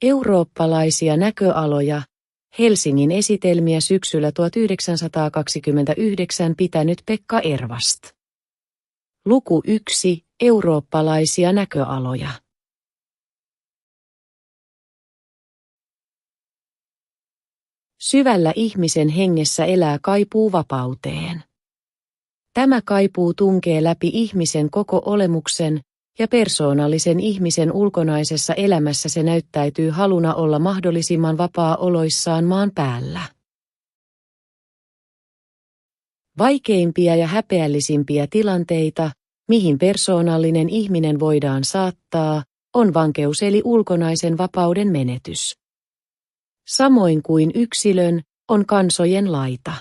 Eurooppalaisia näköaloja, Helsingin esitelmiä syksyllä 1929 pitänyt Pekka Ervast. Luku 1. Eurooppalaisia näköaloja. Syvällä ihmisen hengessä elää kaipuu vapauteen. Tämä kaipuu tunkee läpi ihmisen koko olemuksen, ja persoonallisen ihmisen ulkonaisessa elämässä se näyttäytyy haluna olla mahdollisimman vapaa oloissaan maan päällä. Vaikeimpia ja häpeällisimpiä tilanteita, mihin persoonallinen ihminen voidaan saattaa, on vankeus eli ulkonaisen vapauden menetys. Samoin kuin yksilön, on kansojen laita.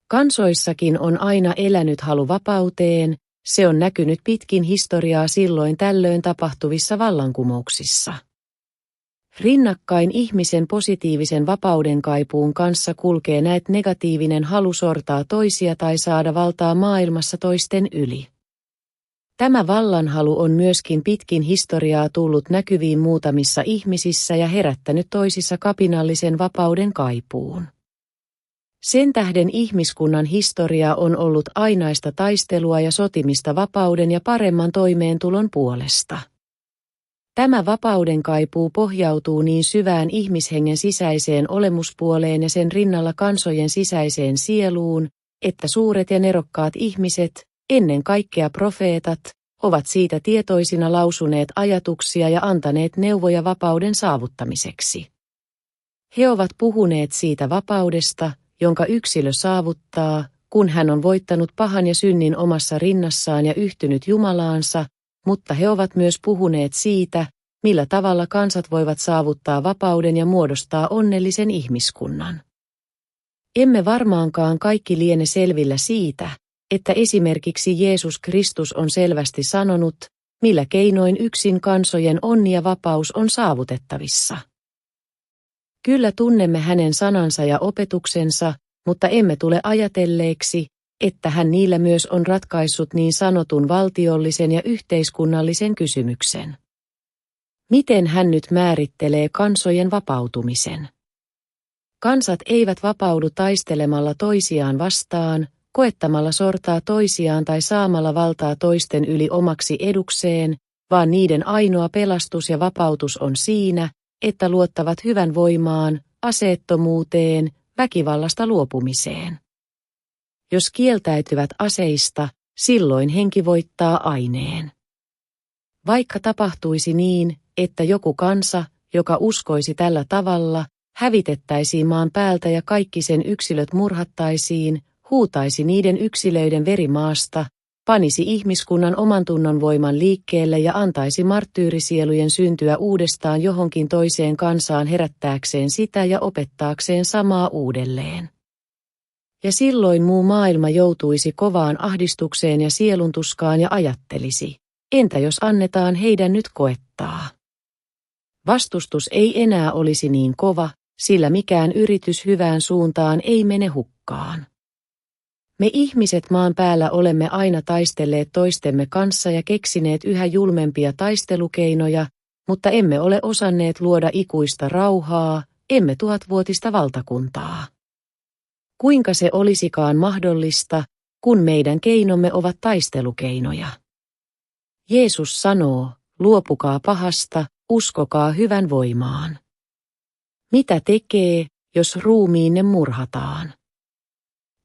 Kansoissakin on aina elänyt halu vapauteen, se on näkynyt pitkin historiaa silloin tällöin tapahtuvissa vallankumouksissa. Rinnakkain ihmisen positiivisen vapauden kaipuun kanssa kulkee näet negatiivinen halu sortaa toisia tai saada valtaa maailmassa toisten yli. Tämä vallanhalu on myöskin pitkin historiaa tullut näkyviin muutamissa ihmisissä ja herättänyt toisissa kapinallisen vapauden kaipuun. Sen tähden ihmiskunnan historia on ollut ainaista taistelua ja sotimista vapauden ja paremman toimeentulon puolesta. Tämä vapauden kaipuu pohjautuu niin syvään ihmishengen sisäiseen olemuspuoleen ja sen rinnalla kansojen sisäiseen sieluun, että suuret ja nerokkaat ihmiset, ennen kaikkea profeetat, ovat siitä tietoisina lausuneet ajatuksia ja antaneet neuvoja vapauden saavuttamiseksi. He ovat puhuneet siitä vapaudesta, jonka yksilö saavuttaa, kun hän on voittanut pahan ja synnin omassa rinnassaan ja yhtynyt Jumalaansa, mutta he ovat myös puhuneet siitä, millä tavalla kansat voivat saavuttaa vapauden ja muodostaa onnellisen ihmiskunnan. Emme varmaankaan kaikki liene selvillä siitä, että esimerkiksi Jeesus Kristus on selvästi sanonut, millä keinoin yksin kansojen onni ja vapaus on saavutettavissa. Kyllä tunnemme hänen sanansa ja opetuksensa, mutta emme tule ajatelleeksi, että hän niillä myös on ratkaissut niin sanotun valtiollisen ja yhteiskunnallisen kysymyksen. Miten hän nyt määrittelee kansojen vapautumisen? Kansat eivät vapaudu taistelemalla toisiaan vastaan, koettamalla sortaa toisiaan tai saamalla valtaa toisten yli omaksi edukseen, vaan niiden ainoa pelastus ja vapautus on siinä, että luottavat hyvän voimaan, aseettomuuteen, väkivallasta luopumiseen. Jos kieltäytyvät aseista, silloin henki voittaa aineen. Vaikka tapahtuisi niin, että joku kansa, joka uskoisi tällä tavalla, hävitettäisiin maan päältä ja kaikki sen yksilöt murhattaisiin, huutaisi niiden yksilöiden veri maasta, panisi ihmiskunnan omantunnon voiman liikkeelle ja antaisi marttyyrisielujen syntyä uudestaan johonkin toiseen kansaan herättääkseen sitä ja opettaakseen samaa uudelleen. Ja silloin muu maailma joutuisi kovaan ahdistukseen ja sieluntuskaan ja ajattelisi, entä jos annetaan heidän nyt koettaa? Vastustus ei enää olisi niin kova, sillä mikään yritys hyvään suuntaan ei mene hukkaan. Me ihmiset maan päällä olemme aina taistelleet toistemme kanssa ja keksineet yhä julmempia taistelukeinoja, mutta emme ole osanneet luoda ikuista rauhaa, emme tuhatvuotista valtakuntaa. Kuinka se olisikaan mahdollista, kun meidän keinomme ovat taistelukeinoja? Jeesus sanoo, luopukaa pahasta, uskokaa hyvän voimaan. Mitä tekee, jos ruumiinne murhataan?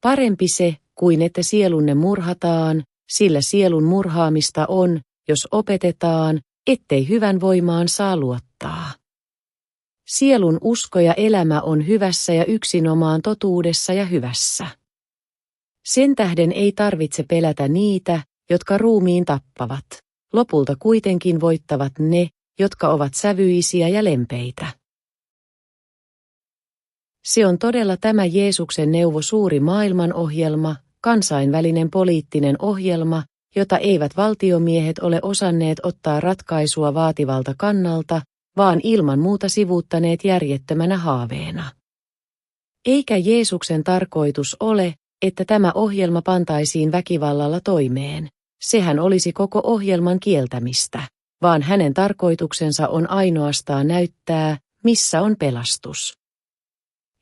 Parempi se, kuin että sielunne murhataan, sillä sielun murhaamista on, jos opetetaan, ettei hyvän voimaan saa luottaa. Sielun usko ja elämä on hyvässä ja yksinomaan totuudessa ja hyvässä. Sen tähden ei tarvitse pelätä niitä, jotka ruumiin tappavat. Lopulta kuitenkin voittavat ne, jotka ovat sävyisiä ja lempeitä. Se on todella tämä Jeesuksen neuvo suuri maailmanohjelma, kansainvälinen poliittinen ohjelma, jota eivät valtiomiehet ole osanneet ottaa ratkaisua vaativalta kannalta, vaan ilman muuta sivuuttaneet järjettömänä haaveena. Eikä Jeesuksen tarkoitus ole, että tämä ohjelma pantaisiin väkivallalla toimeen. Sehän olisi koko ohjelman kieltämistä. vaan hänen tarkoituksensa on ainoastaan näyttää, missä on pelastus.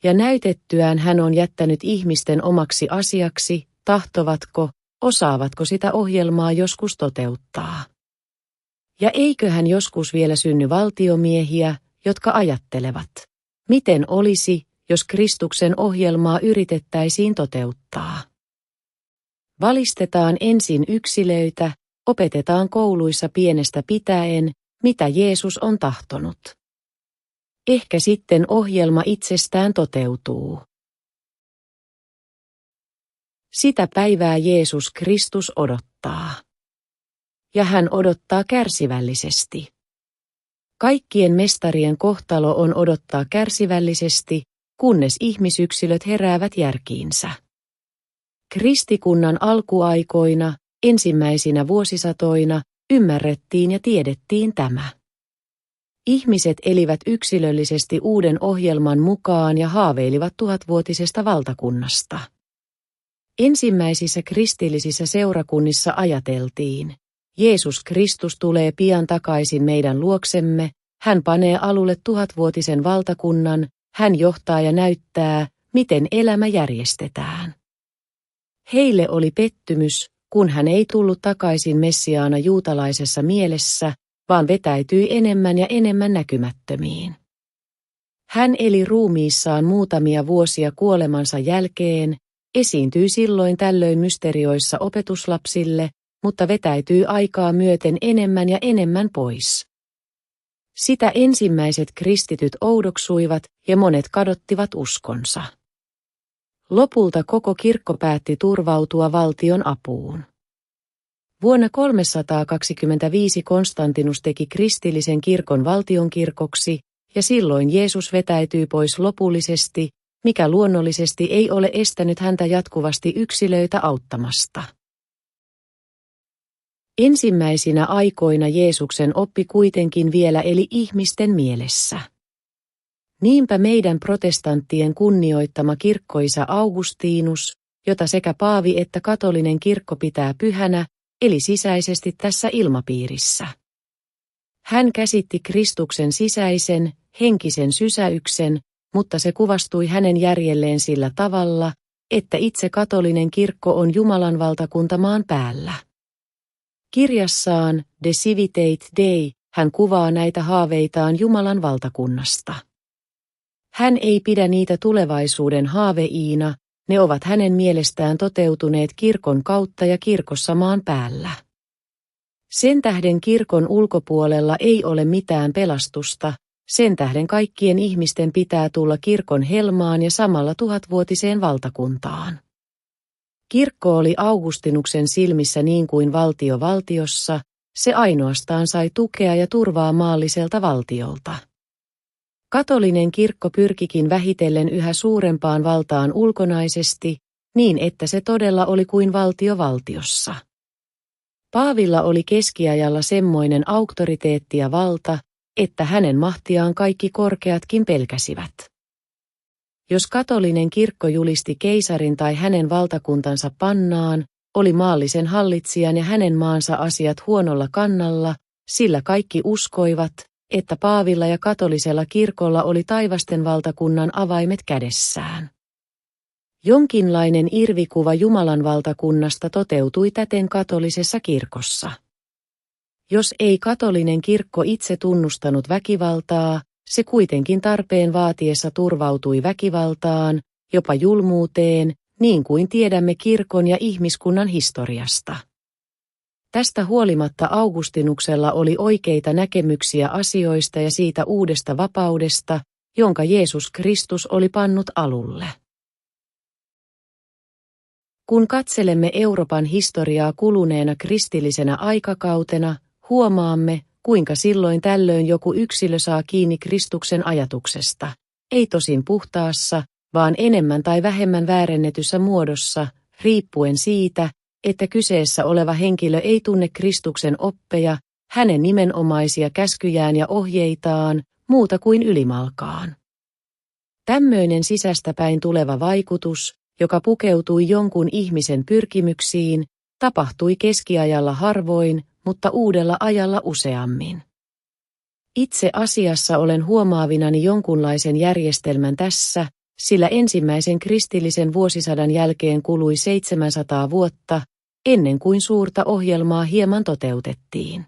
Ja näytettyään hän on jättänyt ihmisten omaksi asiaksi, tahtovatko, osaavatko sitä ohjelmaa joskus toteuttaa. Ja eiköhän joskus vielä synny valtiomiehiä, jotka ajattelevat, miten olisi, jos Kristuksen ohjelmaa yritettäisiin toteuttaa. Valistetaan ensin yksilöitä, opetetaan kouluissa pienestä pitäen, mitä Jeesus on tahtonut. Ehkä sitten ohjelma itsestään toteutuu. Sitä päivää Jeesus Kristus odottaa. Ja hän odottaa kärsivällisesti. Kaikkien mestarien kohtalo on odottaa kärsivällisesti, kunnes ihmisyksilöt heräävät järkiinsä. Kristikunnan alkuaikoina, ensimmäisinä vuosisatoina, ymmärrettiin ja tiedettiin tämä. Ihmiset elivät yksilöllisesti uuden ohjelman mukaan ja haaveilivat tuhatvuotisesta valtakunnasta. Ensimmäisissä kristillisissä seurakunnissa ajateltiin, Jeesus Kristus tulee pian takaisin meidän luoksemme, hän panee alulle tuhatvuotisen valtakunnan, hän johtaa ja näyttää, miten elämä järjestetään. Heille oli pettymys, kun hän ei tullut takaisin Messiaana juutalaisessa mielessä, vaan vetäytyi enemmän ja enemmän näkymättömiin. Hän eli ruumiissaan muutamia vuosia kuolemansa jälkeen, esiintyi silloin tällöin mysterioissa opetuslapsille, mutta vetäytyy aikaa myöten enemmän ja enemmän pois. Sitä ensimmäiset kristityt oudoksuivat ja monet kadottivat uskonsa. Lopulta koko kirkko päätti turvautua valtion apuun. Vuonna 325 Konstantinus teki kristillisen kirkon valtionkirkoksi, ja silloin Jeesus vetäytyi pois lopullisesti, mikä luonnollisesti ei ole estänyt häntä jatkuvasti yksilöitä auttamasta. Ensimmäisinä aikoina Jeesuksen oppi kuitenkin vielä eli ihmisten mielessä. Niinpä meidän protestanttien kunnioittama kirkkoisä Augustinus, jota sekä paavi että katolinen kirkko pitää pyhänä, eli sisäisesti tässä ilmapiirissä. Hän käsitti Kristuksen sisäisen, henkisen sysäyksen, mutta se kuvastui hänen järjelleen sillä tavalla, että itse katolinen kirkko on Jumalan valtakunta maan päällä. Kirjassaan De Civitate Dei hän kuvaa näitä haaveitaan Jumalan valtakunnasta. Hän ei pidä niitä tulevaisuuden haaveina, ne ovat hänen mielestään toteutuneet kirkon kautta ja kirkossa maan päällä. Sen tähden kirkon ulkopuolella ei ole mitään pelastusta, sen tähden kaikkien ihmisten pitää tulla kirkon helmaan ja samalla tuhatvuotiseen valtakuntaan. Kirkko oli Augustinuksen silmissä niin kuin valtio valtiossa, se ainoastaan sai tukea ja turvaa maalliselta valtiolta. Katolinen kirkko pyrkikin vähitellen yhä suurempaan valtaan ulkonaisesti, niin että se todella oli kuin valtio valtiossa. Paavilla oli keskiajalla semmoinen auktoriteetti ja valta, että hänen mahtiaan kaikki korkeatkin pelkäsivät. Jos katolinen kirkko julisti keisarin tai hänen valtakuntansa pannaan, oli maallisen hallitsijan ja hänen maansa asiat huonolla kannalla, sillä kaikki uskoivat, että paavilla ja katolisella kirkolla oli taivasten valtakunnan avaimet kädessään. Jonkinlainen irvikuva Jumalan valtakunnasta toteutui täten katolisessa kirkossa. Jos ei katolinen kirkko itse tunnustanut väkivaltaa, se kuitenkin tarpeen vaatiessa turvautui väkivaltaan, jopa julmuuteen, niin kuin tiedämme kirkon ja ihmiskunnan historiasta. Tästä huolimatta Augustinuksella oli oikeita näkemyksiä asioista ja siitä uudesta vapaudesta, jonka Jeesus Kristus oli pannut alulle. Kun katselemme Euroopan historiaa kuluneena kristillisenä aikakautena, huomaamme, kuinka silloin tällöin joku yksilö saa kiinni Kristuksen ajatuksesta, ei tosin puhtaassa, vaan enemmän tai vähemmän väärennetyssä muodossa, riippuen siitä, että kyseessä oleva henkilö ei tunne Kristuksen oppeja, hänen nimenomaisia käskyjään ja ohjeitaan, muuta kuin ylimalkaan. Tämmöinen sisästäpäin tuleva vaikutus, joka pukeutui jonkun ihmisen pyrkimyksiin, tapahtui keskiajalla harvoin, mutta uudella ajalla useammin. Itse asiassa olen huomaavinani jonkunlaisen järjestelmän tässä, sillä ensimmäisen kristillisen vuosisadan jälkeen kului 700 vuotta, ennen kuin suurta ohjelmaa hieman toteutettiin.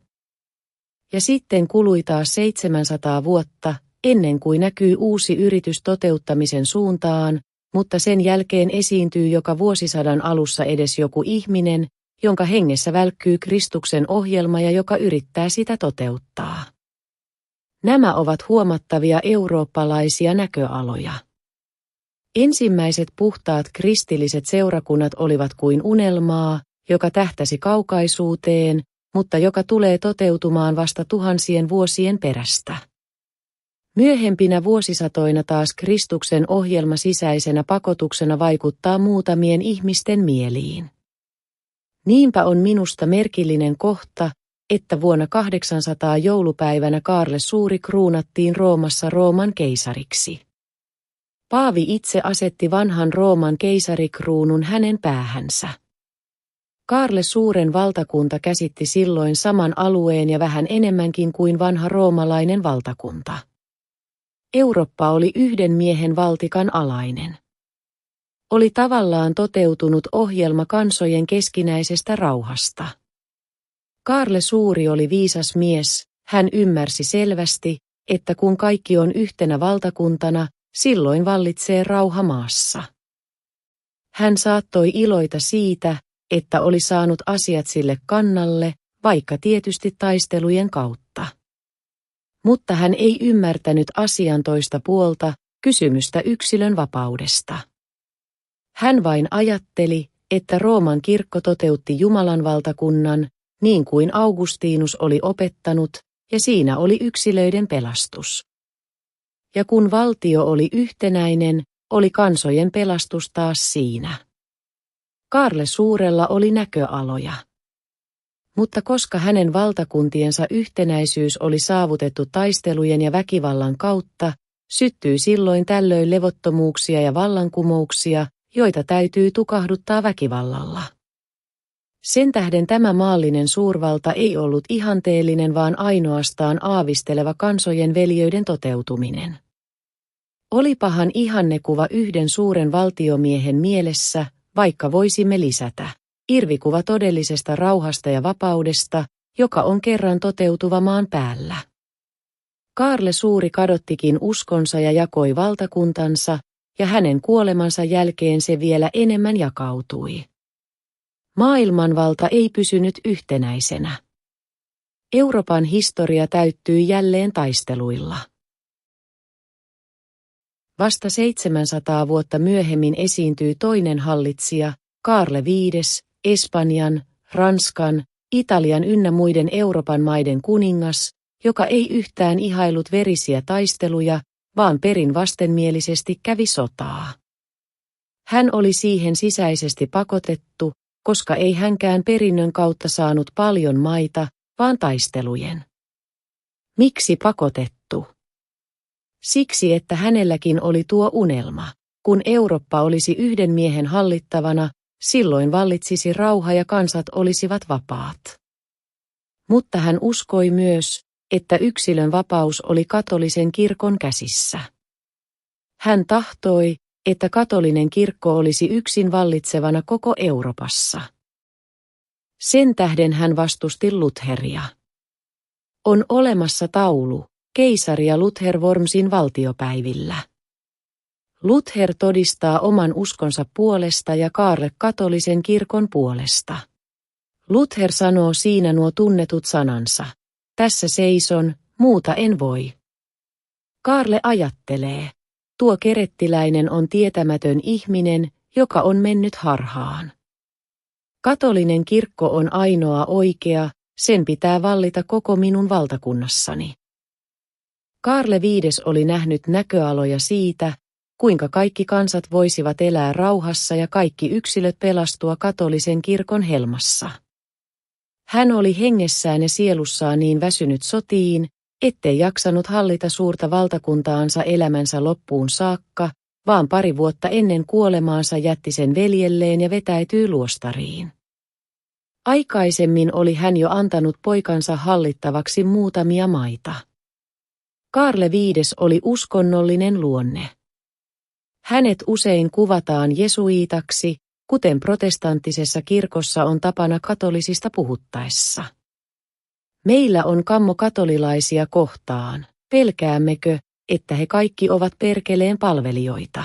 Ja sitten kului taas 700 vuotta, ennen kuin näkyy uusi yritys toteuttamisen suuntaan, mutta sen jälkeen esiintyy joka vuosisadan alussa edes joku ihminen, jonka hengessä välkkyy Kristuksen ohjelma ja joka yrittää sitä toteuttaa. Nämä ovat huomattavia eurooppalaisia näköaloja. Ensimmäiset puhtaat kristilliset seurakunnat olivat kuin unelmaa, joka tähtäsi kaukaisuuteen, mutta joka tulee toteutumaan vasta tuhansien vuosien perästä. Myöhempinä vuosisatoina taas Kristuksen ohjelma sisäisenä pakotuksena vaikuttaa muutamien ihmisten mieliin. Niinpä on minusta merkillinen kohta, että vuonna 800 joulupäivänä Kaarle Suuri kruunattiin Roomassa Rooman keisariksi. Paavi itse asetti vanhan Rooman keisarikruunun hänen päähänsä. Kaarle Suuren valtakunta käsitti silloin saman alueen ja vähän enemmänkin kuin vanha roomalainen valtakunta. Eurooppa oli yhden miehen valtikan alainen. Oli tavallaan toteutunut ohjelma kansojen keskinäisestä rauhasta. Kaarle Suuri oli viisas mies, hän ymmärsi selvästi, että kun kaikki on yhtenä valtakuntana, silloin vallitsee rauha maassa. Hän saattoi iloita siitä, että oli saanut asiat sille kannalle, vaikka tietysti taistelujen kautta. Mutta hän ei ymmärtänyt asian toista puolta, kysymystä yksilön vapaudesta. Hän vain ajatteli, että Rooman kirkko toteutti Jumalan valtakunnan, niin kuin Augustinus oli opettanut, ja siinä oli yksilöiden pelastus. Ja kun valtio oli yhtenäinen, oli kansojen pelastus taas siinä. Kaarle Suurella oli näköaloja. Mutta koska hänen valtakuntiensa yhtenäisyys oli saavutettu taistelujen ja väkivallan kautta, syttyi silloin tällöin levottomuuksia ja vallankumouksia, joita täytyy tukahduttaa väkivallalla. Sen tähden tämä maallinen suurvalta ei ollut ihanteellinen, vaan ainoastaan aavisteleva kansojen veljeyden toteutuminen. Olipahan ihannekuva yhden suuren valtiomiehen mielessä, vaikka voisimme lisätä irvikuva todellisesta rauhasta ja vapaudesta, joka on kerran toteutuva maan päällä. Kaarle Suuri kadottikin uskonsa ja jakoi valtakuntansa, ja hänen kuolemansa jälkeen se vielä enemmän jakautui. Maailmanvalta ei pysynyt yhtenäisenä. Euroopan historia täyttyi jälleen taisteluilla. Vasta 700 vuotta myöhemmin esiintyi toinen hallitsija, Kaarle V, Espanjan, Ranskan, Italian ynnä muiden Euroopan maiden kuningas, joka ei yhtään ihailut verisiä taisteluja, vaan perin vastenmielisesti kävi sotaa. Hän oli siihen sisäisesti pakotettu, koska ei hänkään perinnön kautta saanut paljon maita, vaan taistelujen. Miksi pakotettu? Siksi, että hänelläkin oli tuo unelma. Kun Eurooppa olisi yhden miehen hallittavana, silloin vallitsisi rauha ja kansat olisivat vapaat. Mutta hän uskoi myös, että yksilön vapaus oli katolisen kirkon käsissä. Hän tahtoi, että katolinen kirkko olisi yksin vallitsevana koko Euroopassa. Sen tähden hän vastusti Lutheria. On olemassa taulu, keisari ja Luther Wormsin valtiopäivillä. Luther todistaa oman uskonsa puolesta ja Kaarle katolisen kirkon puolesta. Luther sanoo siinä nuo tunnetut sanansa. Tässä seison, muuta en voi. Kaarle ajattelee. Tuo kerettiläinen on tietämätön ihminen, joka on mennyt harhaan. Katolinen kirkko on ainoa oikea, sen pitää vallita koko minun valtakunnassani. Kaarle V oli nähnyt näköaloja siitä, kuinka kaikki kansat voisivat elää rauhassa ja kaikki yksilöt pelastua katolisen kirkon helmassa. Hän oli hengessään ja sielussaan niin väsynyt sotiin, ettei jaksanut hallita suurta valtakuntaansa elämänsä loppuun saakka, vaan 2 vuotta ennen kuolemaansa jätti sen veljelleen ja vetäytyi luostariin. Aikaisemmin oli hän jo antanut poikansa hallittavaksi muutamia maita. Kaarle V oli uskonnollinen luonne. Hänet usein kuvataan jesuiitaksi, kuten protestanttisessa kirkossa on tapana katolisista puhuttaessa. Meillä on kammo katolilaisia kohtaan. Pelkäämmekö, että he kaikki ovat perkeleen palvelijoita?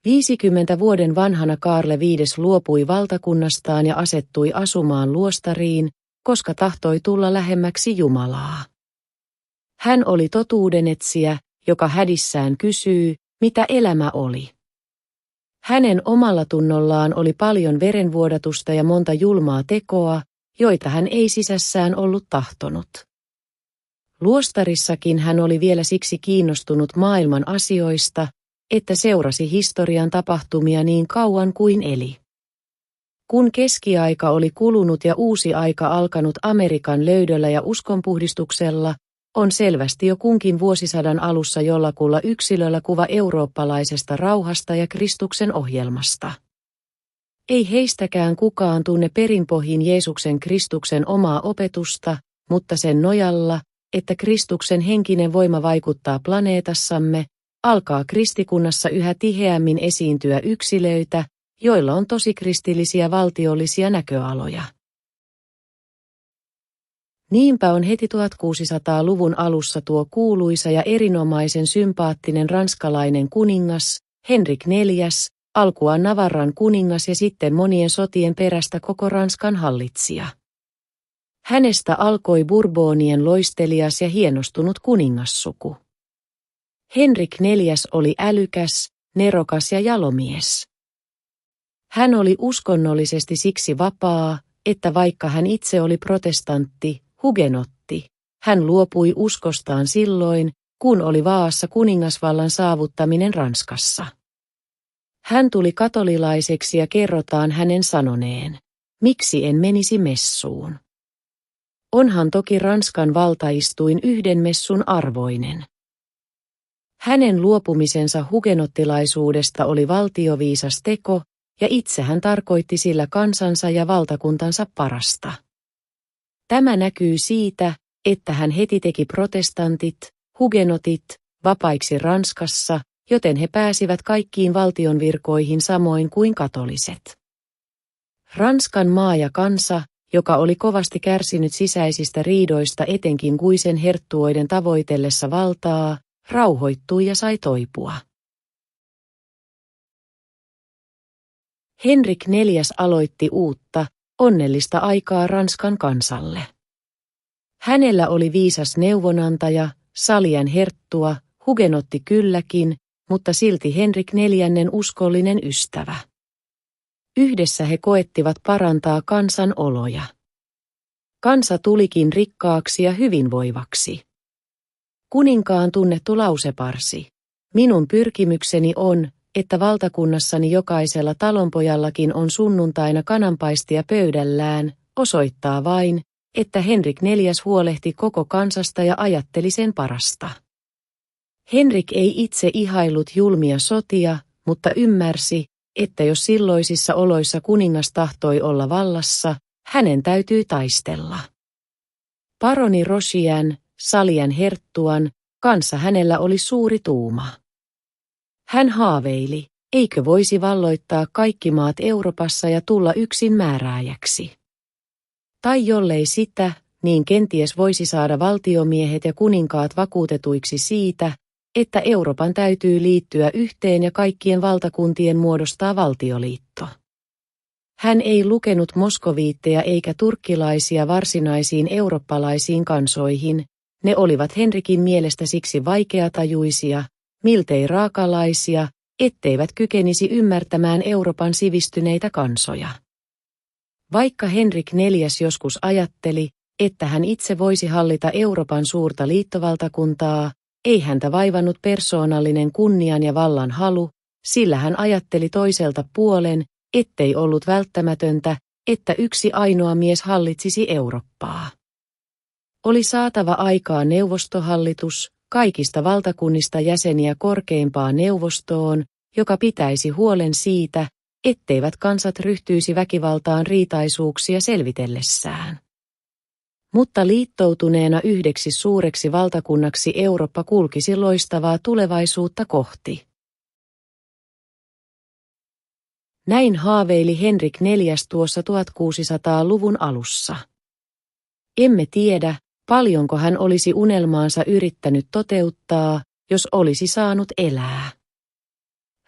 50 vuoden vanhana Kaarle V luopui valtakunnastaan ja asettui asumaan luostariin, koska tahtoi tulla lähemmäksi Jumalaa. Hän oli totuudenetsijä, joka hädissään kysyy, mitä elämä oli. Hänen omalla tunnollaan oli paljon verenvuodatusta ja monta julmaa tekoa, joita hän ei sisässään ollut tahtonut. Luostarissakin hän oli vielä siksi kiinnostunut maailman asioista, että seurasi historian tapahtumia niin kauan kuin eli. Kun keskiaika oli kulunut ja uusi aika alkanut Amerikan löydöllä ja uskonpuhdistuksella, on selvästi jo kunkin vuosisadan alussa jollakulla yksilöllä kuva eurooppalaisesta rauhasta ja Kristuksen ohjelmasta. Ei heistäkään kukaan tunne perinpohjin Jeesuksen Kristuksen omaa opetusta, mutta sen nojalla, että Kristuksen henkinen voima vaikuttaa planeetassamme, alkaa kristikunnassa yhä tiheämmin esiintyä yksilöitä, joilla on tosikristillisiä valtiollisia näköaloja. Niinpä on heti 1600-luvun alussa tuo kuuluisa ja erinomaisen sympaattinen ranskalainen kuningas, Henrik IV, alkuaan Navarran kuningas ja sitten monien sotien perästä koko Ranskan hallitsija. Hänestä alkoi Bourbonien loistelias ja hienostunut kuningassuku. Henrik IV oli älykäs, nerokas ja jalomies. Hän oli uskonnollisesti siksi vapaa, että vaikka hän itse oli protestantti, hugenotti, hän luopui uskostaan silloin, kun oli vaassa kuningasvallan saavuttaminen Ranskassa. Hän tuli katolilaiseksi ja kerrotaan hänen sanoneen, miksi en menisi messuun. Onhan toki Ranskan valtaistuin yhden messun arvoinen. Hänen luopumisensa hugenottilaisuudesta oli valtioviisas teko, ja itse hän tarkoitti sillä kansansa ja valtakuntansa parasta. Tämä näkyy siitä, että hän heti teki protestantit, hugenotit, vapaiksi Ranskassa, joten he pääsivät kaikkiin valtion virkoihin samoin kuin katoliset. Ranskan maa ja kansa, joka oli kovasti kärsinyt sisäisistä riidoista etenkin Guisen herttuoiden tavoitellessa valtaa, rauhoittui ja sai toipua. Henrik IV aloitti uutta, onnellista aikaa Ranskan kansalle. Hänellä oli viisas neuvonantaja, Salian herttua, hugenotti kylläkin, mutta silti Henrik IV uskollinen ystävä. Yhdessä he koettivat parantaa kansan oloja. Kansa tulikin rikkaaksi ja hyvinvoivaksi. Kuninkaan tunnettu lauseparsi. Minun pyrkimykseni on, että valtakunnassani jokaisella talonpojallakin on sunnuntaina kananpaistia pöydällään, osoittaa vain, että Henrik IV huolehti koko kansasta ja ajatteli sen parasta. Henrik ei itse ihaillut julmia sotia, mutta ymmärsi, että jos silloisissa oloissa kuningas tahtoi olla vallassa, hänen täytyy taistella. Paroni Rochian, Salian herttuan, kanssa hänellä oli suuri tuuma. Hän haaveili, eikö voisi valloittaa kaikki maat Euroopassa ja tulla yksin määrääjäksi. Tai jollei sitä, niin kenties voisi saada valtiomiehet ja kuninkaat vakuutetuiksi siitä, että Euroopan täytyy liittyä yhteen ja kaikkien valtakuntien muodostaa valtioliitto. Hän ei lukenut moskoviitteja eikä turkkilaisia varsinaisiin eurooppalaisiin kansoihin, ne olivat Henrikin mielestä siksi vaikeatajuisia, miltei raakalaisia, etteivät kykenisi ymmärtämään Euroopan sivistyneitä kansoja. Vaikka Henrik IV joskus ajatteli, että hän itse voisi hallita Euroopan suurta liittovaltakuntaa, ei häntä vaivannut persoonallinen kunnian ja vallan halu, sillä hän ajatteli toiselta puolen, ettei ollut välttämätöntä, että yksi ainoa mies hallitsisi Eurooppaa. Oli saatava aikaan neuvostohallitus, kaikista valtakunnista jäseniä korkeimpaan neuvostoon, joka pitäisi huolen siitä, etteivät kansat ryhtyisi väkivaltaan riitaisuuksia selvitellessään. Mutta liittoutuneena yhdeksi suureksi valtakunnaksi Eurooppa kulkisi loistavaa tulevaisuutta kohti. Näin haaveili Henrik IV tuossa 1600-luvun alussa. Emme tiedä, paljonko hän olisi unelmaansa yrittänyt toteuttaa, jos olisi saanut elää.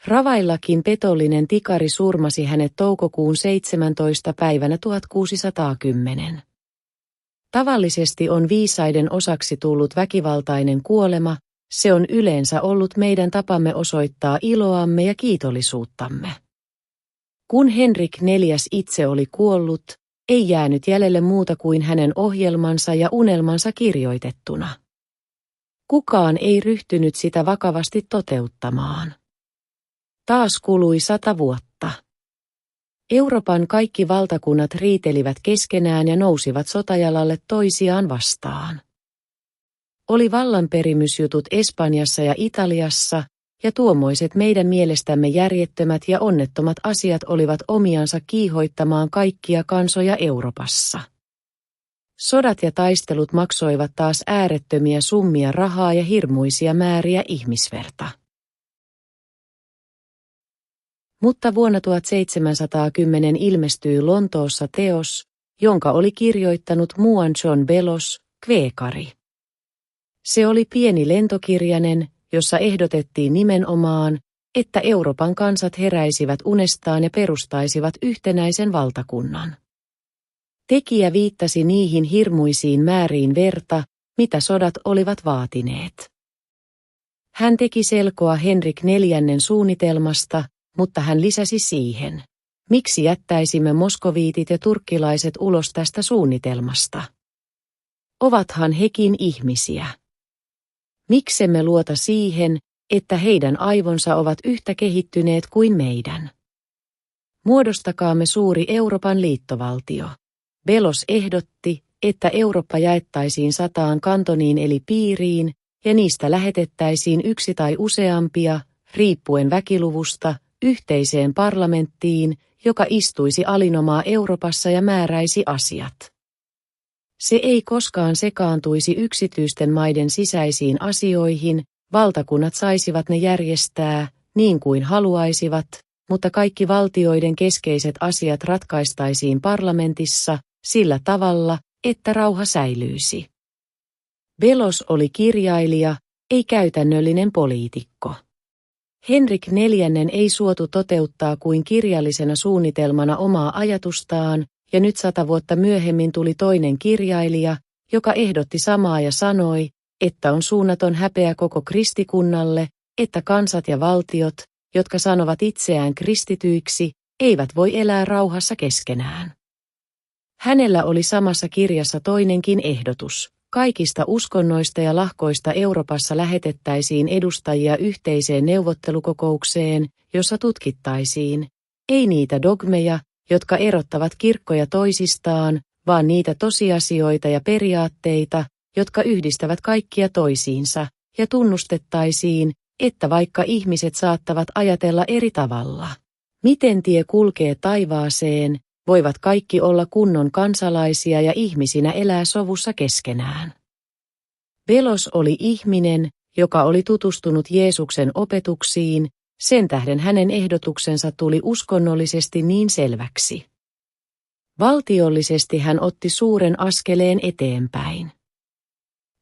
Ravaillakin petollinen tikari surmasi hänet toukokuun 17. päivänä 1610. Tavallisesti on viisaiden osaksi tullut väkivaltainen kuolema, se on yleensä ollut meidän tapamme osoittaa iloamme ja kiitollisuuttamme. Kun Henrik IV itse oli kuollut, ei jäänyt jäljelle muuta kuin hänen ohjelmansa ja unelmansa kirjoitettuna. Kukaan ei ryhtynyt sitä vakavasti toteuttamaan. Taas kului 100 vuotta. Euroopan kaikki valtakunnat riitelivät keskenään ja nousivat sotajalalle toisiaan vastaan. Oli vallanperimysjutut Espanjassa ja Italiassa, ja tuommoiset meidän mielestämme järjettömät ja onnettomat asiat olivat omiansa kiihoittamaan kaikkia kansoja Euroopassa. Sodat ja taistelut maksoivat taas äärettömiä summia rahaa ja hirmuisia määriä ihmisverta. Mutta vuonna 1710 ilmestyi Lontoossa teos, jonka oli kirjoittanut muuan John Bellows, kveekari. Se oli pieni lentokirjanen, jossa ehdotettiin nimenomaan, että Euroopan kansat heräisivät unestaan ja perustaisivat yhtenäisen valtakunnan. Tekijä viittasi niihin hirmuisiin määriin verta, mitä sodat olivat vaatineet. Hän teki selkoa Henrik IV suunnitelmasta, mutta hän lisäsi siihen, miksi jättäisimme moskoviitit ja turkkilaiset ulos tästä suunnitelmasta. Ovathan hekin ihmisiä. Miksemme luota siihen, että heidän aivonsa ovat yhtä kehittyneet kuin meidän? Muodostakaamme suuri Euroopan liittovaltio. Bellows ehdotti, että Eurooppa jaettaisiin 100 kantoniin eli piiriin, ja niistä lähetettäisiin yksi tai useampia, riippuen väkiluvusta, yhteiseen parlamenttiin, joka istuisi alinomaa Euroopassa ja määräisi asiat. Se ei koskaan sekaantuisi yksityisten maiden sisäisiin asioihin, valtakunnat saisivat ne järjestää, niin kuin haluaisivat, mutta kaikki valtioiden keskeiset asiat ratkaistaisiin parlamentissa sillä tavalla, että rauha säilyisi. Bellows oli kirjailija, ei käytännöllinen poliitikko. Henrik IV ei suotu toteuttaa kuin kirjallisena suunnitelmana omaa ajatustaan, ja nyt 100 vuotta myöhemmin tuli toinen kirjailija, joka ehdotti samaa ja sanoi, että on suunnaton häpeä koko kristikunnalle, että kansat ja valtiot, jotka sanovat itseään kristityiksi, eivät voi elää rauhassa keskenään. Hänellä oli samassa kirjassa toinenkin ehdotus. Kaikista uskonnoista ja lahkoista Euroopassa lähetettäisiin edustajia yhteiseen neuvottelukokoukseen, jossa tutkittaisiin, ei niitä dogmeja, jotka erottavat kirkkoja toisistaan, vaan niitä tosiasioita ja periaatteita, jotka yhdistävät kaikkia toisiinsa, ja tunnustettaisiin, että vaikka ihmiset saattavat ajatella eri tavalla, miten tie kulkee taivaaseen, voivat kaikki olla kunnon kansalaisia ja ihmisinä elää sovussa keskenään. Bellows oli ihminen, joka oli tutustunut Jeesuksen opetuksiin, sen tähden hänen ehdotuksensa tuli uskonnollisesti niin selväksi. Valtiollisesti hän otti suuren askeleen eteenpäin.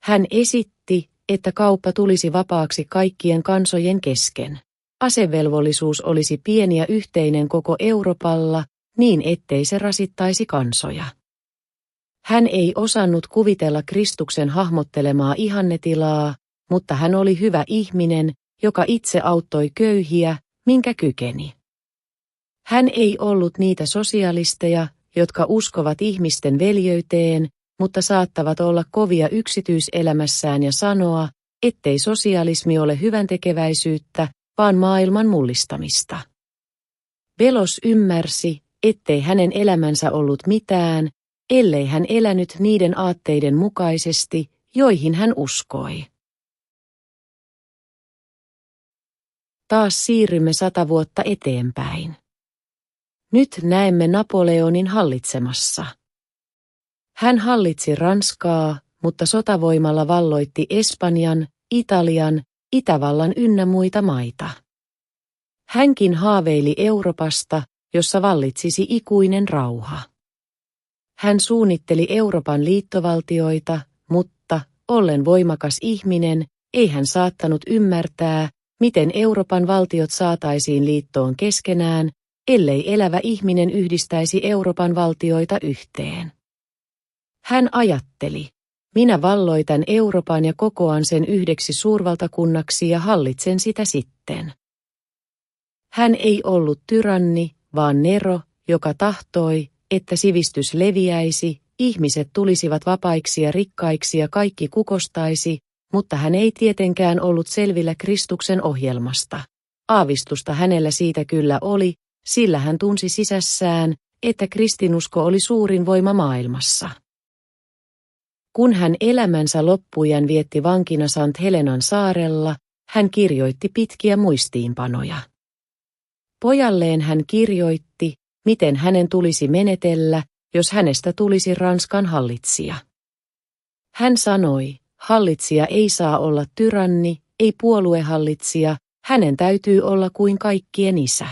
Hän esitti, että kauppa tulisi vapaaksi kaikkien kansojen kesken. Asevelvollisuus olisi pieni ja yhteinen koko Euroopalla, niin ettei se rasittaisi kansoja. Hän ei osannut kuvitella Kristuksen hahmottelemaa ihannetilaa, mutta hän oli hyvä ihminen, joka itse auttoi köyhiä, minkä kykeni. Hän ei ollut niitä sosialisteja, jotka uskovat ihmisten veljeyteen, mutta saattavat olla kovia yksityiselämässään ja sanoa, ettei sosialismi ole hyväntekeväisyyttä, vaan maailman mullistamista. Bellows ymmärsi, ettei hänen elämänsä ollut mitään, ellei hän elänyt niiden aatteiden mukaisesti, joihin hän uskoi. Taas siirrymme 100 vuotta eteenpäin. Nyt näemme Napoleonin hallitsemassa. Hän hallitsi Ranskaa, mutta sotavoimalla valloitti Espanjan, Italian, Itävallan ynnä muita maita. Hänkin haaveili Euroopasta, jossa vallitsisi ikuinen rauha. Hän suunnitteli Euroopan liittovaltioita, mutta, ollen voimakas ihminen, ei hän saattanut ymmärtää, miten Euroopan valtiot saataisiin liittoon keskenään, ellei elävä ihminen yhdistäisi Euroopan valtioita yhteen. Hän ajatteli, minä valloitan Euroopan ja kokoan sen yhdeksi suurvaltakunnaksi ja hallitsen sitä sitten. Hän ei ollut tyranni, vaan Nero, joka tahtoi, että sivistys leviäisi, ihmiset tulisivat vapaiksi ja rikkaiksi ja kaikki kukostaisi, mutta hän ei tietenkään ollut selvillä Kristuksen ohjelmasta. Aavistusta hänellä siitä kyllä oli, sillä hän tunsi sisässään, että kristinusko oli suurin voima maailmassa. Kun hän elämänsä loppujan vietti vankina Sant Helenan saarella, hän kirjoitti pitkiä muistiinpanoja. Pojalleen hän kirjoitti, miten hänen tulisi menetellä, jos hänestä tulisi Ranskan hallitsija. Hän sanoi, hallitsija ei saa olla tyranni, ei puoluehallitsija, hänen täytyy olla kuin kaikkien isä.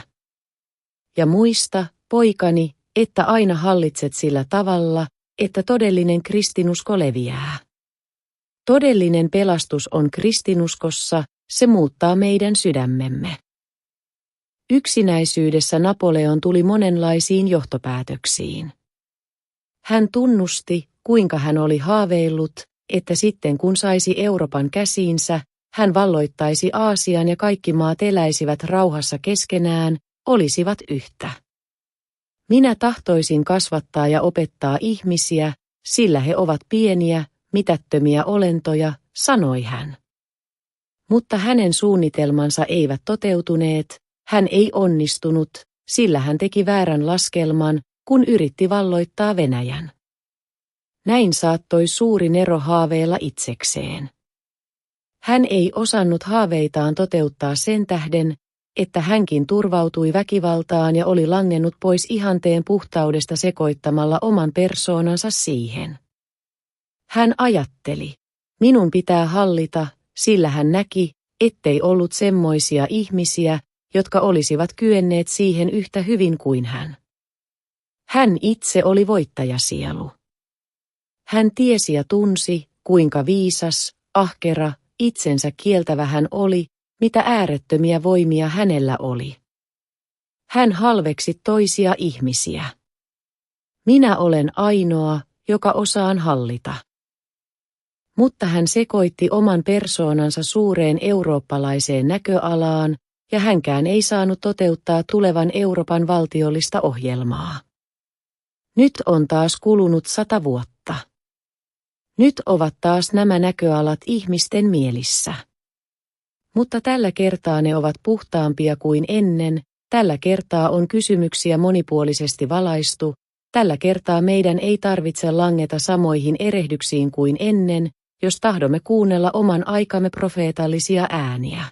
Ja muista, poikani, että aina hallitset sillä tavalla, että todellinen kristinusko leviää. Todellinen pelastus on kristinuskossa, se muuttaa meidän sydämemme. Yksinäisyydessä Napoleon tuli monenlaisiin johtopäätöksiin. Hän tunnusti, kuinka hän oli haaveillut, että sitten kun saisi Euroopan käsiinsä, hän valloittaisi Aasian ja kaikki maat eläisivät rauhassa keskenään, olisivat yhtä. Minä tahtoisin kasvattaa ja opettaa ihmisiä, sillä he ovat pieniä, mitättömiä olentoja, sanoi hän. Mutta hänen suunnitelmansa eivät toteutuneet, hän ei onnistunut, sillä hän teki väärän laskelman, kun yritti valloittaa Venäjän. Näin saattoi suuri Nero haaveilla itsekseen. Hän ei osannut haaveitaan toteuttaa sen tähden, että hänkin turvautui väkivaltaan ja oli langennut pois ihanteen puhtaudesta sekoittamalla oman persoonansa siihen. Hän ajatteli, minun pitää hallita, sillä hän näki, ettei ollut semmoisia ihmisiä, jotka olisivat kyenneet siihen yhtä hyvin kuin hän. Hän itse oli voittajasielu. Hän tiesi ja tunsi, kuinka viisas, ahkera, itsensä kieltävä hän oli, mitä äärettömiä voimia hänellä oli. Hän halveksi toisia ihmisiä. Minä olen ainoa, joka osaan hallita. Mutta hän sekoitti oman persoonansa suureen eurooppalaiseen näköalaan, ja hänkään ei saanut toteuttaa tulevan Euroopan valtiollista ohjelmaa. Nyt on taas kulunut 100 vuotta. Nyt ovat taas nämä näköalat ihmisten mielissä. Mutta tällä kertaa ne ovat puhtaampia kuin ennen, tällä kertaa on kysymyksiä monipuolisesti valaistu, tällä kertaa meidän ei tarvitse langeta samoihin erehdyksiin kuin ennen, jos tahdomme kuunnella oman aikamme profeetallisia ääniä.